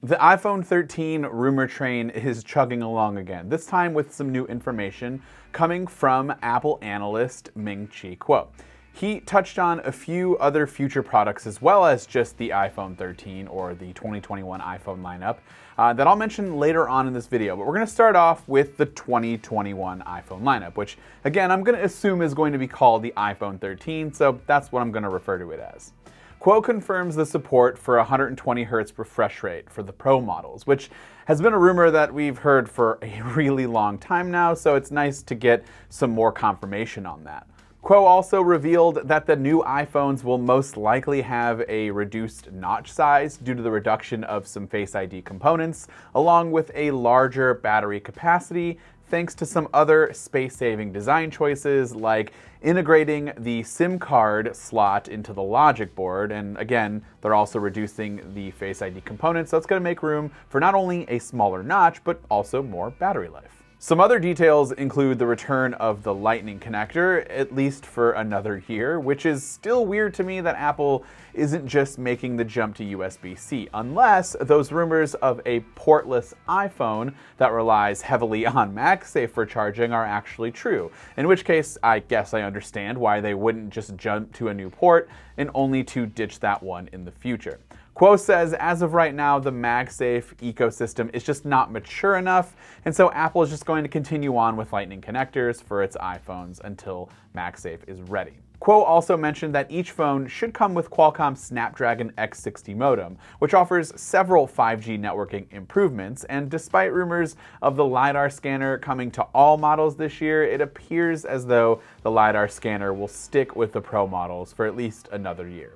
The iPhone 13 rumor train is chugging along again, this time with some new information coming from Apple Analyst Ming-Chi Kuo. He touched on a few other future products as well as just the iPhone 13 or the 2021 iPhone lineup that I'll mention later on in this video. But we're going to start off with the 2021 iPhone lineup, which again I'm going to assume is going to be called the iPhone 13, so that's what I'm going to refer to it as. Kuo confirms the support for 120 Hz refresh rate for the Pro models, which has been a rumor that we've heard for a really long time now, so it's nice to get some more confirmation on that. Kuo also revealed that the new iPhones will most likely have a reduced notch size due to the reduction of some Face ID components, along with a larger battery capacity, thanks to some other space-saving design choices like integrating the SIM card slot into the logic board, and again, they're also reducing the Face ID components, so it's going to make room for not only a smaller notch, but also more battery life. Some other details include the return of the Lightning connector, at least for another year, which is still weird to me that Apple isn't just making the jump to USB-C, unless those rumors of a portless iPhone that relies heavily on MagSafe for charging are actually true, in which case I guess I understand why they wouldn't just jump to a new port and only to ditch that one in the future. Kuo says as of right now, the MagSafe ecosystem is just not mature enough, and so Apple is just going to continue on with Lightning connectors for its iPhones until MagSafe is ready. Kuo also mentioned that each phone should come with Qualcomm's Snapdragon X60 modem, which offers several 5G networking improvements, and despite rumors of the LiDAR scanner coming to all models this year, it appears as though the LiDAR scanner will stick with the Pro models for at least another year.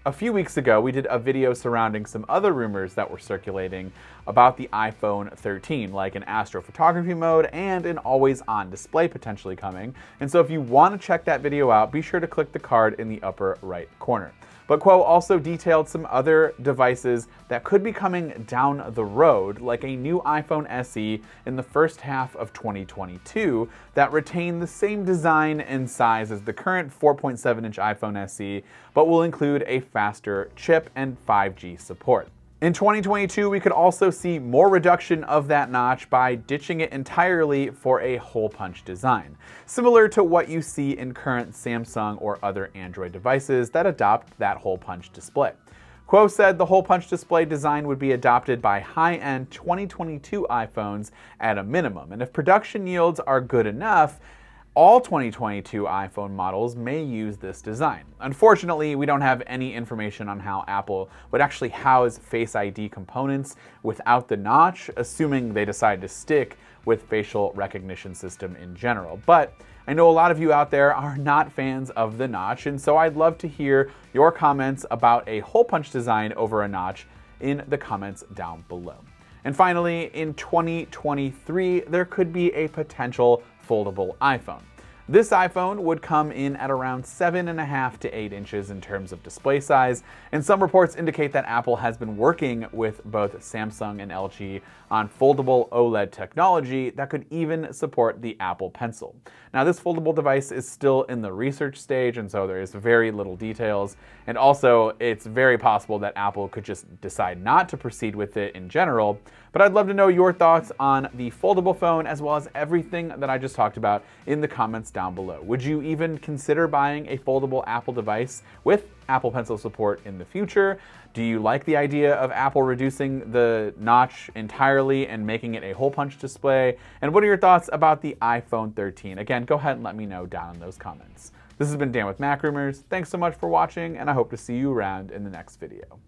A few weeks ago, we did a video surrounding some other rumors that were circulating about the iPhone 13, like an astrophotography mode and an always-on display potentially coming. And so if you want to check that video out, be sure to click the card in the upper right corner. But Kuo also detailed some other devices that could be coming down the road, like a new iPhone SE in the first half of 2022 that retain the same design and size as the current 4.7-inch iPhone SE, but will include a faster chip and 5G support. In 2022, we could also see more reduction of that notch by ditching it entirely for a hole punch design, similar to what you see in current Samsung or other Android devices that adopt that hole punch display. Kuo said the hole punch display design would be adopted by high-end 2022 iPhones at a minimum, and if production yields are good enough, all 2022 iPhone models may use this design. Unfortunately, we don't have any information on how Apple would actually house Face ID components without the notch, assuming they decide to stick with facial recognition system in general. But I know a lot of you out there are not fans of the notch, and so I'd love to hear your comments about a hole punch design over a notch in the comments down below. And finally, in 2023, there could be a potential foldable iPhone. This iPhone would come in at around 7.5 to 8 inches in terms of display size, and some reports indicate that Apple has been working with both Samsung and LG on foldable OLED technology that could even support the Apple Pencil. Now, this foldable device is still in the research stage, and so there is very little details, and also it's very possible that Apple could just decide not to proceed with it in general. But I'd love to know your thoughts on the foldable phone as well as everything that I just talked about in the comments down below. Would you even consider buying a foldable Apple device with Apple Pencil support in the future? Do you like the idea of Apple reducing the notch entirely and making it a hole punch display? And what are your thoughts about the iPhone 13? Again, go ahead and let me know down in those comments. This has been Dan with MacRumors. Thanks so much for watching, and I hope to see you around in the next video.